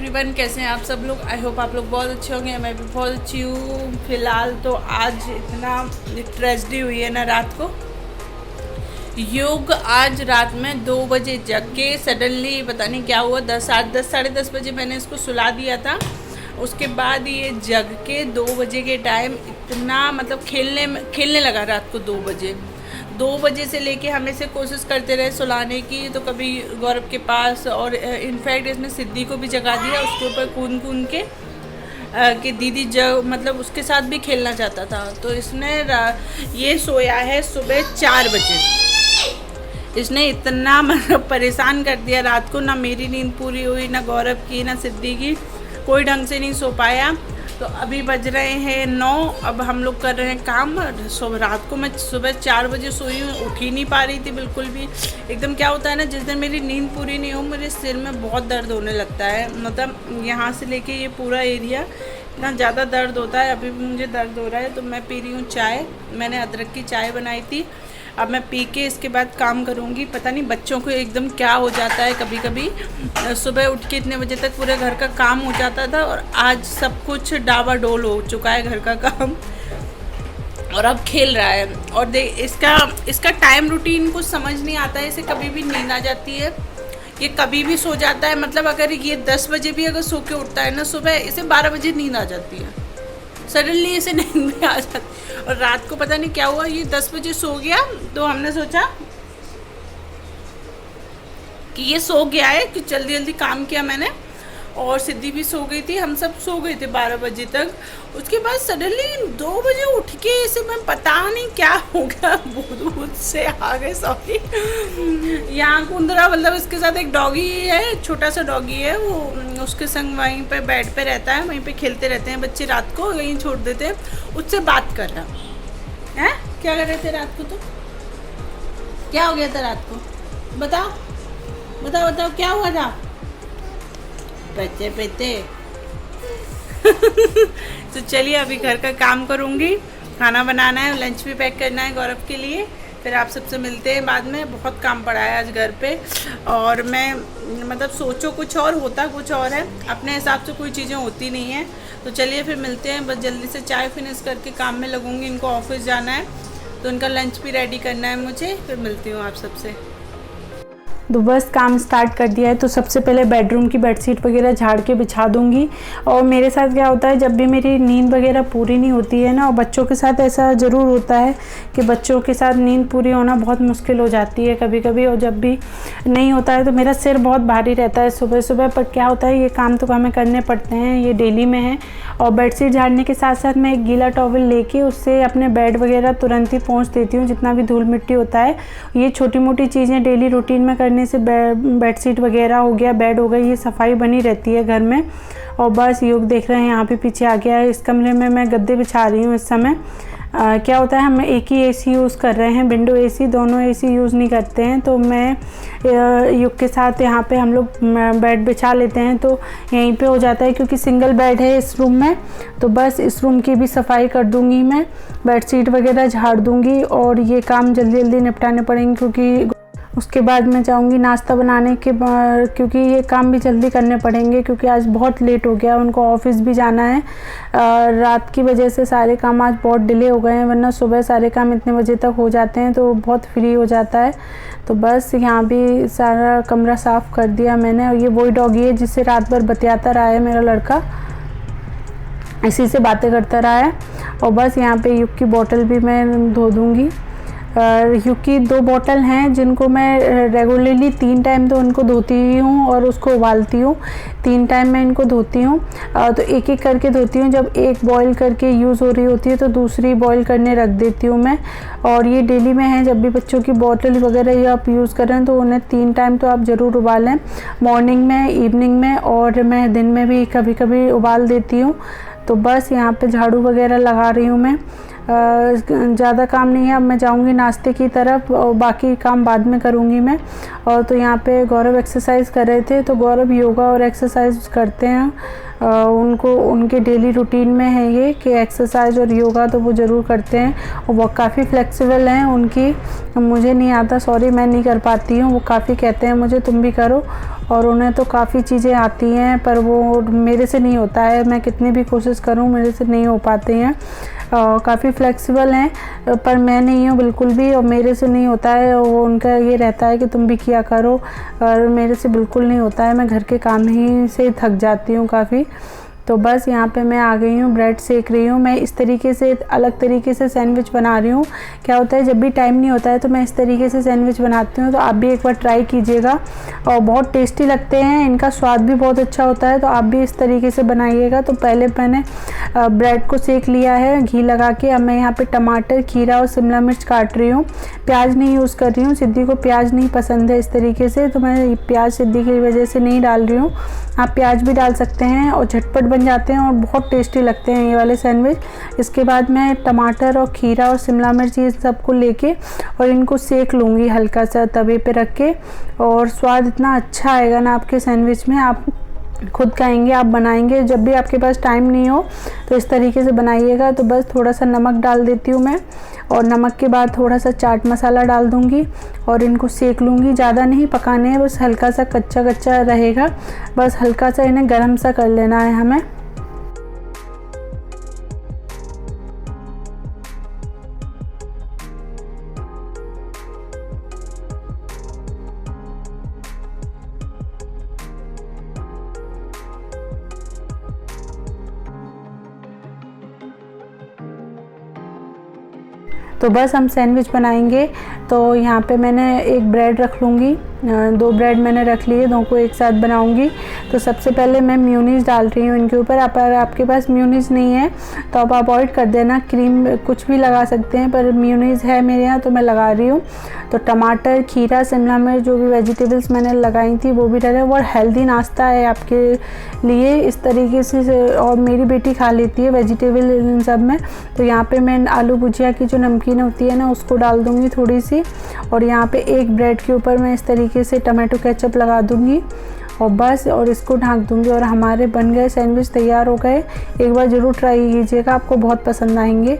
Everyone, कैसे हैं आप सब लोग। आई होप आप लोग बहुत अच्छे होंगे। मैं भी बहुत अच्छी हूँ। फिलहाल तो आज इतना ट्रेजेडी हुई है ना रात को। योग आज रात में 2 बजे जग के सडनली पता नहीं क्या हुआ, 10 साढ़े 10 बजे मैंने इसको सुला दिया था। उसके बाद ये जग के 2 बजे के टाइम इतना मतलब खेलने लगा रात को 2 बजे से लेके हम इसे कोशिश करते रहे सुलाने की। तो कभी गौरव के पास, और इनफैक्ट इसने सिद्धि को भी जगा दिया उसके ऊपर कूद के कि दीदी मतलब उसके साथ भी खेलना चाहता था। तो इसने ये सोया है सुबह 4 बजे। इसने इतना मतलब परेशान कर दिया रात को, ना मेरी नींद पूरी हुई, ना गौरव की, ना सिद्धि की, कोई ढंग से नहीं सो पाया। तो अभी बज रहे हैं 9। अब हम लोग कर रहे हैं काम। रात को मैं सुबह 4 बजे सोई हूँ, उठ ही नहीं पा रही थी बिल्कुल भी। एकदम क्या होता है ना, जिस दिन मेरी नींद पूरी नहीं हो मेरे सिर में बहुत दर्द होने लगता है। मतलब यहाँ से लेके ये पूरा एरिया इतना ज़्यादा दर्द होता है। अभी भी मुझे दर्द हो रहा है। तो मैं पी रही हूँ चाय। मैंने अदरक की चाय बनाई थी। अब मैं पी के इसके बाद काम करूँगी। पता नहीं बच्चों को एकदम क्या हो जाता है, कभी कभी सुबह उठ के इतने बजे तक पूरे घर का काम हो जाता था, और आज सब कुछ डावाडोल हो चुका है घर का काम, और अब खेल रहा है। और देख इसका टाइम रूटीन कुछ समझ नहीं आता है। इसे कभी भी नींद आ जाती है, ये कभी भी सो जाता है। मतलब अगर ये 10 बजे भी अगर सो के उठता है ना सुबह, इसे 12 बजे नींद आ जाती है। सडनली इसे नींद में आ जाती। और रात को पता नहीं क्या हुआ, ये 10 बजे सो गया। तो हमने सोचा कि ये सो गया है, कि जल्दी जल्दी काम किया मैंने, और सिद्धि भी सो गई थी। हम सब सो गए थे 12 बजे तक। उसके बाद सडनली 2 बजे उठ के इसे मैं पता नहीं क्या हो गया, भूत से आ गए। सॉरी, यहाँ कुंदरा मतलब इसके साथ एक डॉगी है, छोटा सा डॉगी है, वो उसके संग वहीं पे बेड पे रहता है, वहीं पे खेलते रहते हैं बच्चे। रात को यहीं छोड़ देते हैं। उससे बात कर रहा है। क्या कर रहे थे रात को? तो क्या हो गया था रात को? बताओ बताओ बताओ, क्या हुआ था? बच्चे तो चलिए अभी घर का काम करूँगी। खाना बनाना है, लंच भी पैक करना है गौरव के लिए। फिर आप सबसे मिलते हैं बाद में। बहुत काम पड़ा है आज घर पे, और मैं मतलब सोचो कुछ और होता कुछ और है। अपने हिसाब से कोई चीज़ें होती नहीं है। तो चलिए फिर मिलते हैं। बस जल्दी से चाय फिनिश करके काम में लगूंगी। इनको ऑफिस जाना है, तो उनका लंच भी रेडी करना है मुझे। फिर मिलती हूँ आप सबसे। तो बस काम स्टार्ट कर दिया है। तो सबसे पहले बेडरूम की बेडशीट वगैरह झाड़ के बिछा दूंगी। और मेरे साथ क्या होता है, जब भी मेरी नींद वगैरह पूरी नहीं होती है ना, और बच्चों के साथ ऐसा ज़रूर होता है कि बच्चों के साथ नींद पूरी होना बहुत मुश्किल हो जाती है कभी कभी। और जब भी नहीं होता है तो मेरा सिर बहुत भारी रहता है सुबह सुबह। पर क्या होता है, ये काम तो हमें करने पड़ते हैं, ये डेली में है। और बेडशीट झाड़ने के साथ साथ मैं एक गीला टॉवल लेके उससे अपने बेड वगैरह तुरंत ही पोंछ देती हूँ, जितना भी धूल मिट्टी होता है। ये छोटी मोटी चीज़ें डेली रूटीन में करने से बेडशीट वगैरह हो गया, बेड हो गई, ये सफाई बनी रहती है घर में। और बस योग देख रहे हैं, यहाँ पे पीछे आ गया है। इस कमरे में मैं गद्दे बिछा रही हूँ इस समय। क्या होता है, हम एक ही एसी यूज़ कर रहे हैं, विंडो एसी। दोनों एसी यूज़ नहीं करते हैं। तो मैं युग के साथ यहाँ पे हम लोग बेड बिछा लेते हैं, तो यहीं पे हो जाता है, क्योंकि सिंगल बेड है इस रूम में। तो बस इस रूम की भी सफाई कर दूँगी मैं, बेडशीट वगैरह झाड़ दूँगी, और ये काम जल्दी जल्दी निपटाने पड़ेंगे, क्योंकि उसके बाद मैं जाऊंगी नाश्ता बनाने के बाद, क्योंकि ये काम भी जल्दी करने पड़ेंगे, क्योंकि आज बहुत लेट हो गया। उनको ऑफिस भी जाना है। रात की वजह से सारे काम आज बहुत डिले हो गए हैं, वरना सुबह सारे काम इतने बजे तक हो जाते हैं, तो बहुत फ्री हो जाता है। तो बस यहाँ भी सारा कमरा साफ़ कर दिया मैंने। और ये वही डॉगी है जिससे रात भर बतियाता रहा है मेरा लड़का, इसी से बातें करता रहा है। और बस यहाँ पे युग की बोतल भी मैं धो दूँगी। युग की 2 बोतल हैं, जिनको मैं रेगुलरली 3 टाइम तो उनको धोती हूँ, और उसको उबालती हूँ। 3 टाइम मैं इनको धोती हूँ। तो एक एक करके धोती हूँ। जब एक बॉईल करके यूज़ हो रही होती है तो दूसरी बॉईल करने रख देती हूँ मैं। और ये डेली में है, जब भी बच्चों की बोतल वगैरह ये आप यूज़ कर रहे हैं तो उन्हें 3 टाइम तो आप ज़रूर उबालें, मॉर्निंग में, इवनिंग में, और मैं दिन में भी कभी कभी उबाल देती हूँ। तो बस यहाँ पे झाड़ू वगैरह लगा रही हूँ मैं। ज़्यादा काम नहीं है। अब मैं जाऊंगी नाश्ते की तरफ और बाकी काम बाद में करूंगी मैं। और तो यहाँ पे गौरव एक्सरसाइज कर रहे थे, तो गौरव योगा और एक्सरसाइज करते हैं। उनको उनके डेली रूटीन में है ये कि एक्सरसाइज और योगा तो वो ज़रूर करते हैं। और वो काफ़ी फ्लेक्सिबल हैं उनकी, मुझे नहीं आता, सॉरी मैं नहीं कर पाती हूँ। वो काफ़ी कहते हैं मुझे तुम भी करो, और उन्हें तो काफ़ी चीज़ें आती हैं, पर वो मेरे से नहीं होता है। मैं कितनी भी कोशिश करूँ मेरे से नहीं हो पाते हैं। काफ़ी फ्लेक्सिबल हैं, पर मैं नहीं हूँ बिल्कुल भी, और मेरे से नहीं होता है। वो उनका ये रहता है कि तुम भी किया करो, और मेरे से बिल्कुल नहीं होता है। मैं घर के काम ही से थक जाती हूँ काफ़ी। तो बस यहाँ पे मैं आ गई हूँ, ब्रेड सेक रही हूँ। मैं इस तरीके से अलग तरीके से सैंडविच बना रही हूँ। क्या होता है जब भी टाइम नहीं होता है तो मैं इस तरीके से सैंडविच बनाती हूँ, तो आप भी एक बार ट्राई कीजिएगा। और बहुत टेस्टी लगते हैं, इनका स्वाद भी बहुत अच्छा होता है, तो आप भी इस तरीके से बनाइएगा। तो पहले मैंने ब्रेड को सेक लिया है घी लगा के। अब मैं यहाँ पे टमाटर, खीरा और शिमला मिर्च काट रही हूँ। प्याज नहीं यूज़ कर रही हूँ, सिद्धि को प्याज नहीं पसंद है इस तरीके से, तो मैं प्याज सिद्धि की वजह से नहीं डाल रही हूँ। आप प्याज भी डाल सकते हैं और झटपट बन जाते हैं और बहुत टेस्टी लगते हैं ये वाले सैंडविच। इसके बाद मैं टमाटर और खीरा और शिमला मिर्च ये सबको लेके और इनको सेक लूँगी हल्का सा तवे पे रख के, और स्वाद इतना अच्छा आएगा ना आपके सैंडविच में, आप खुद कहेंगे। आप बनाएंगे जब भी आपके पास टाइम नहीं हो तो इस तरीके से बनाइएगा। तो बस थोड़ा सा नमक डाल देती हूँ मैं, और नमक के बाद थोड़ा सा चाट मसाला डाल दूँगी और इनको सेक लूँगी। ज़्यादा नहीं पकाने हैं, बस हल्का सा कच्चा कच्चा रहेगा, बस हल्का सा इन्हें गरम सा कर लेना है हमें। तो बस हम सैंडविच बनाएंगे। तो यहाँ पे मैंने एक ब्रेड रख लूँगी, 2 ब्रेड मैंने रख लिए, 2 को एक साथ बनाऊँगी। तो सबसे पहले मैं मेयोनीज़ डाल रही हूँ इनके ऊपर। अगर आपके पास मेयोनीज़ नहीं है तो आप अवॉइड कर देना, क्रीम कुछ भी लगा सकते हैं, पर मेयोनीज़ है मेरे यहाँ तो मैं लगा रही हूँ। तो टमाटर, खीरा, शिमला मिर्च जो भी वेजिटेबल्स मैंने लगाई थी वो भी डाले। और हेल्दी नाश्ता है आपके लिए इस तरीके से, और मेरी बेटी खा लेती है वेजिटेबल इन सब में। तो यहाँ पे मैं आलू भुजिया की जो नमकीन होती है ना उसको डाल दूँगी थोड़ी सी, और यहाँ पे एक ब्रेड के ऊपर मैं इस तरीके से टमाटो केचप लगा दूँगी और बस, और इसको ढक दूँगी। और हमारे बन गए सैंडविच, तैयार हो गए। एक बार ज़रूर ट्राई कीजिएगा, आपको बहुत पसंद आएंगे।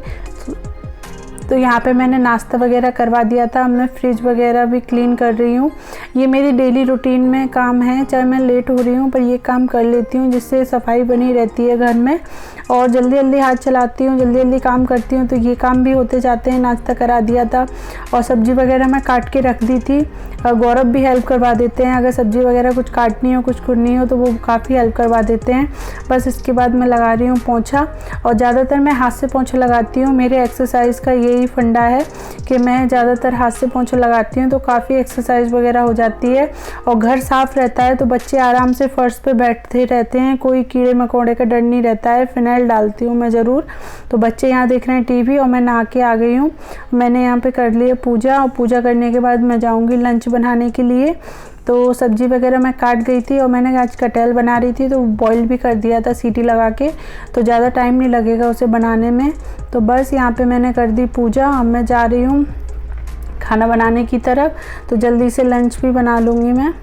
तो यहाँ पे मैंने नाश्ता वगैरह करवा दिया था, मैं फ्रिज वगैरह भी क्लीन कर रही हूँ। ये मेरी डेली रूटीन में काम है, चाहे मैं लेट हो रही हूँ पर ये काम कर लेती हूँ, जिससे सफाई बनी रहती है घर में। और जल्दी जल्दी हाथ चलाती हूँ, जल्दी जल्दी काम करती हूँ, तो ये काम भी होते जाते हैं। नाश्ता करा दिया था और सब्ज़ी वगैरह मैं काट के रख दी थी। गौरव भी हेल्प करवा देते हैं, अगर सब्ज़ी वगैरह कुछ काटनी हो, कुछ करनी हो तो वो काफ़ी हेल्प करवा देते हैं। बस इसके बाद मैं लगा रही हूँ पोंछा, और ज़्यादातर मैं हाथ से पोंछा लगाती हूँ। मेरे एक्सरसाइज का यही फंडा है कि मैं ज़्यादातर हाथ से पोंछा लगाती हूँ, तो काफ़ी एक्सरसाइज वगैरह हो जाती है और घर साफ़ रहता है, तो बच्चे आराम से फर्श पे बैठते रहते हैं, कोई कीड़े मकोड़े का डर नहीं रहता है। फिनाइल डालती हूँ मैं ज़रूर। तो बच्चे यहाँ देख रहे हैं टीवी और मैं नहा के आ गई हूँ। मैंने यहाँ पे कर लिया पूजा, और पूजा करने के बाद मैं जाऊँगी लंच बनाने के लिए। तो सब्ज़ी वगैरह मैं काट गई थी, और मैंने आज कटहल बना रही थी तो बॉईल भी कर दिया था सीटी लगा के, तो ज़्यादा टाइम नहीं लगेगा उसे बनाने में। तो बस यहाँ पे मैंने कर दी पूजा। अब मैं जा रही हूँ खाना बनाने की तरफ, तो जल्दी से लंच भी बना लूँगी मैं।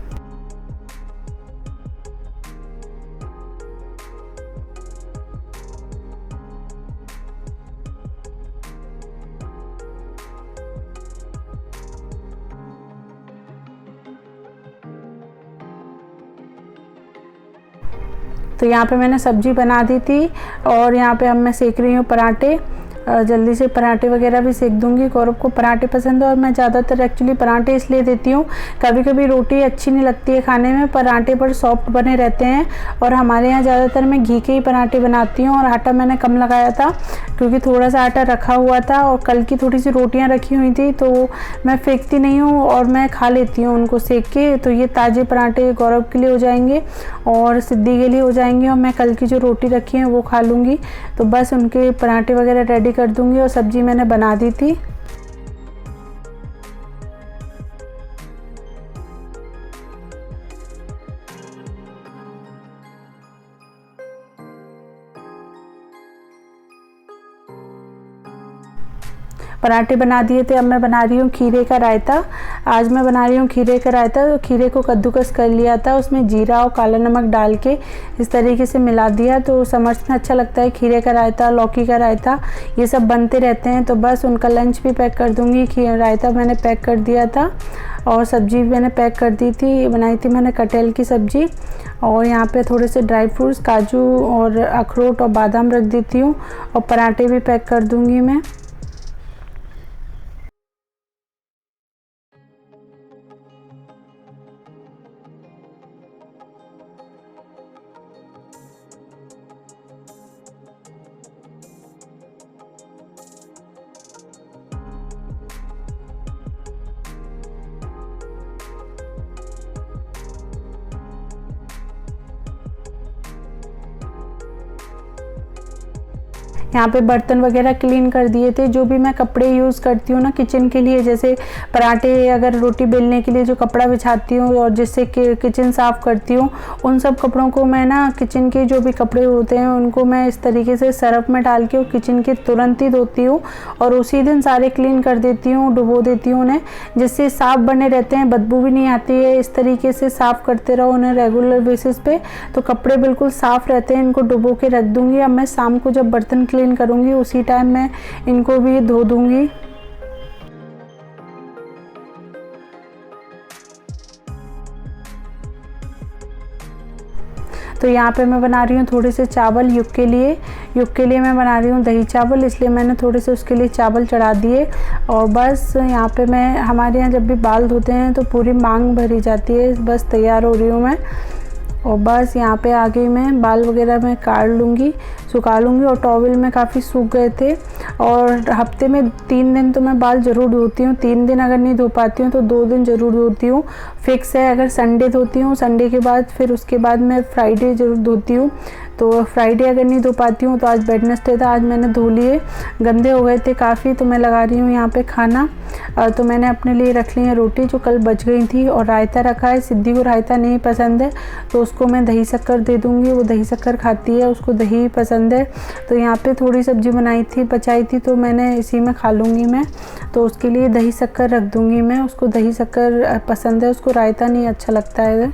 तो यहाँ पे मैंने सब्जी बना दी थी, और यहाँ पे अब मैं सेक रही हूँ पराठे। जल्दी से पराठे वगैरह भी सेक दूंगी। गौरव को पराठे पसंद है, और मैं ज़्यादातर एक्चुअली पराठे इसलिए देती हूँ, कभी कभी रोटी अच्छी नहीं लगती है खाने में, पराठे पर सॉफ्ट बने रहते हैं। और हमारे यहाँ ज़्यादातर मैं घी के ही पराठे बनाती हूँ, और आटा मैंने कम लगाया था क्योंकि थोड़ा सा आटा रखा हुआ था, और कल की थोड़ी सी रोटियाँ रखी हुई थी, तो मैं फेंकती नहीं हूँ और मैं खा लेती हूँ उनको सेक के। तो ये ताज़े पराठे गौरव के लिए हो जाएंगे और सिद्धि के लिए हो जाएंगे, और मैं कल की जो रोटी रखी है वो खा लूँगी। तो बस उनके पराठे वगैरह रेडी कर दूंगी, और सब्जी मैंने बना दी थी। पराठे बना दिए थे। अब मैं बना रही हूँ खीरे का रायता। आज मैं बना रही हूँ खीरे का रायता। तो खीरे को कद्दूकस कर लिया था, उसमें जीरा और काला नमक डाल के इस तरीके से मिला दिया, तो समर्स में अच्छा लगता है। खीरे का रायता, लौकी का रायता, ये सब बनते रहते हैं। तो बस उनका लंच भी पैक कर दूँगी। रायता मैंने पैक कर दिया था और सब्ज़ी भी मैंने पैक कर दी थी। बनाई थी मैंने कटहल की सब्ज़ी, और यहाँ पे थोड़े से ड्राई फ्रूट्स, काजू और अखरोट और बादाम रख देती हूँ, और पराठे भी पैक कर दूँगी मैं। यहाँ पे बर्तन वगैरह क्लीन कर दिए थे। जो भी मैं कपड़े यूज़ करती हूँ ना किचन के लिए, जैसे पराठे, अगर रोटी बेलने के लिए जो कपड़ा बिछाती हूँ और जिससे किचन साफ़ करती हूँ, उन सब कपड़ों को मैं ना, किचन के जो भी कपड़े होते हैं उनको मैं इस तरीके से सर्फ में डाल के किचन के तुरंत ही धोती हूँ और उसी दिन सारे क्लीन कर देती हूँ, डुबो देती हूँ उन्हें, जिससे साफ़ बने रहते हैं, बदबू भी नहीं आती है। इस तरीके से साफ़ करते रहो उन्हें रेगुलर बेसिस पे, तो कपड़े बिल्कुल साफ़ रहते हैं। इनको डुबो के रख दूँगी। अब मैं शाम को जब बर्तन क्लीन करूँगी उसी टाइम मैं इनको भी धो दूँगी। तो यहाँ पे मैं बना रही हूँ थोड़े से चावल युग के लिए। युग के लिए मैं बना रही हूँ दही चावल, इसलिए मैंने थोड़े से उसके लिए चावल चढ़ा दिए। और बस यहाँ पे मैं, हमारे यहाँ जब भी बाल धोते हैं तो पूरी मांग भरी जाती है। बस तैयार हो रही हूँ मैं, और बस यहाँ पे आ गई मैं। बाल वगैरह मैं काट लूँगी, सुखा लूँगी, और टॉवल में काफ़ी सूख गए थे। और हफ्ते में 3 दिन तो मैं बाल ज़रूर धोती हूँ। 3 दिन अगर नहीं धो पाती हूँ तो 2 दिन ज़रूर धोती हूँ, फिक्स है। अगर संडे धोती हूँ, संडे के बाद फिर उसके बाद मैं फ्राइडे ज़रूर धोती हूँ। तो फ्राइडे अगर नहीं धो पाती हूँ तो आज वेडनेसडे था, आज मैंने धो लिए। गंदे हो गए थे काफ़ी। तो मैं लगा रही हूँ यहाँ पे खाना। तो मैंने अपने लिए रख ली है रोटी जो कल बच गई थी, और रायता रखा है। सिद्धि को रायता नहीं पसंद है तो उसको मैं दही शक्कर दे दूँगी, वो दही शक्कर खाती है, उसको दही पसंद है। तो यहाँ पे थोड़ी सब्ज़ी बनाई थी, बचाई थी, तो मैंने इसी में खा लूँगी मैं। तो उसके लिए दही शक्कर रख दूँगी मैं, उसको दही शक्कर पसंद है, उसको रायता नहीं अच्छा लगता है।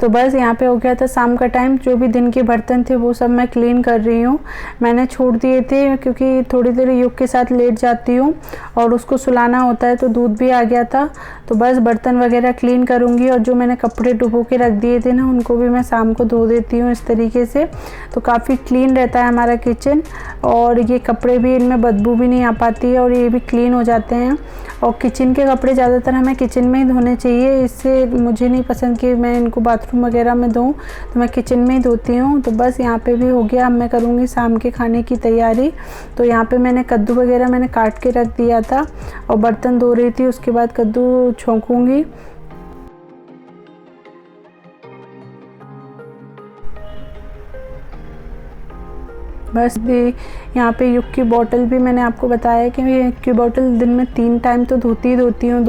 तो बस यहाँ पे हो गया था शाम का टाइम। जो भी दिन के बर्तन थे वो सब मैं क्लीन कर रही हूँ। मैंने छोड़ दिए थे क्योंकि थोड़ी देर युग के साथ लेट जाती हूँ और उसको सुलाना होता है, तो दूध भी आ गया था। तो बस बर्तन वगैरह क्लीन करूँगी, और जो मैंने कपड़े डुबो के रख दिए थे ना, उनको भी मैं शाम को धो देती हूँ इस तरीके से। तो काफ़ी क्लीन रहता है हमारा किचन, और ये कपड़े भी, इनमें बदबू भी नहीं आ पाती है, और ये भी क्लीन हो जाते हैं। और किचन के कपड़े ज़्यादातर हमें किचन में ही धोने चाहिए। इससे मुझे नहीं पसंद कि मैं इनको बाथरूम वगैरह में धोऊं, तो मैं किचन में ही धोती हूँ। तो बस यहाँ पे भी हो गया। अब मैं करूँगी शाम के खाने की तैयारी। तो यहाँ पे मैंने कद्दू वगैरह मैंने काट के रख दिया था, और बर्तन धो रही थी, उसके बाद कद्दू छौंकूँगी। बस भी यहाँ पे युग की बोतल भी मैंने आपको बताया कि युग की बोतल दिन में 3 टाइम तो धोती ही धोती हूँ,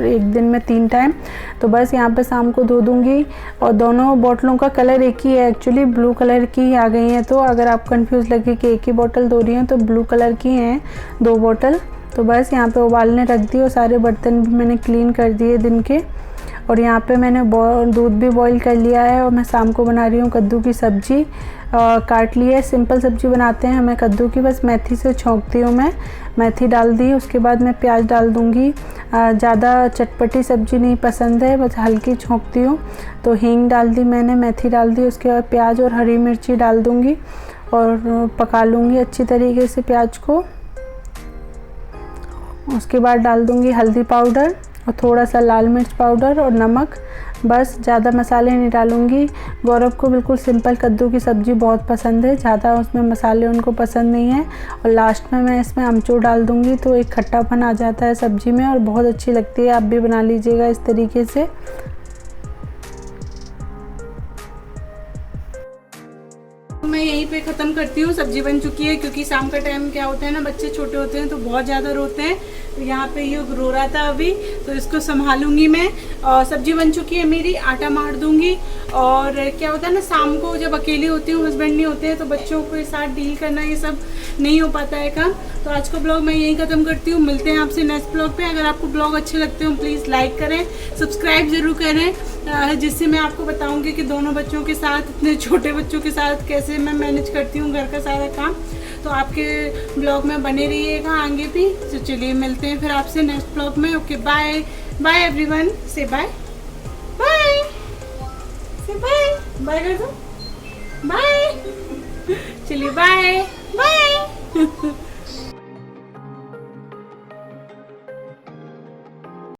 एक दिन में 3 टाइम। तो बस यहाँ पे शाम को धो दूँगी। और दोनों बोतलों का कलर एक ही है, एक्चुअली ब्लू कलर की ही आ गई हैं। तो अगर आप कंफ्यूज लगे कि एक ही बोतल धो रही हैं, तो ब्लू कलर की हैं 2 बोतल। तो बस यहाँ पे उबालने रख दी, और सारे बर्तन भी मैंने क्लीन कर दिए दिन के। और यहाँ पे मैंने दूध भी बॉईल कर लिया है, और मैं शाम को बना रही हूँ कद्दू की सब्ज़ी। काट ली है, सिंपल सब्ज़ी बनाते हैं हमें कद्दू की, बस मेथी से छौंकती हूँ मैं। मेथी डाल दी, उसके बाद मैं प्याज डाल दूँगी। ज़्यादा चटपटी सब्ज़ी नहीं पसंद है, बस हल्की छौंकती हूँ। तो हींग डाल दी मैंने, मेथी डाल दी, उसके बाद प्याज और हरी मिर्ची डाल दूँगी, और पका लूँगी अच्छी तरीके से प्याज को। उसके बाद डाल दूँगी हल्दी पाउडर, और थोड़ा सा लाल मिर्च पाउडर और नमक। बस ज़्यादा मसाले नहीं डालूँगी। गौरव को बिल्कुल सिंपल कद्दू की सब्ज़ी बहुत पसंद है, ज़्यादा उसमें मसाले उनको पसंद नहीं है। और लास्ट में मैं इसमें अमचूर डाल दूँगी, तो एक खट्टापन आ जाता है सब्ज़ी में, और बहुत अच्छी लगती है। आप भी बना लीजिएगा इस तरीके से। मैं यहीं पे ख़त्म करती हूँ। सब्जी बन चुकी है, क्योंकि शाम का टाइम क्या होता है ना, बच्चे छोटे होते हैं तो बहुत ज़्यादा रोते हैं। तो यहाँ पे ये रो रहा था अभी, तो इसको संभालूंगी मैं। और सब्जी बन चुकी है मेरी, आटा मार दूंगी। और क्या होता है ना, शाम को जब अकेली होती हूँ, हस्बैंड नहीं होते हैं, तो बच्चों के साथ डील करना ये सब नहीं हो पाता है काम। तो आज का ब्लॉग मैं यहीं ख़त्म करती हूँ, मिलते हैं आपसे नेक्स्ट ब्लॉग पे। अगर आपको ब्लॉग अच्छे लगते हो प्लीज़ लाइक करें, सब्सक्राइब ज़रूर करें, जिससे मैं आपको बताऊँगी कि दोनों बच्चों के साथ, इतने छोटे बच्चों के साथ कैसे मैं मैनेज करती हूँ घर का सारा काम। तो आपके ब्लॉग में बने रहिएगा आगे भी। तो चलिए मिलते हैं फिर आपसे नेक्स्ट ब्लॉग में। ओके बाय बाय एवरीवन, से बाय बाय, से बाय बाय कर दो, बाय, चलिए बाय बाय।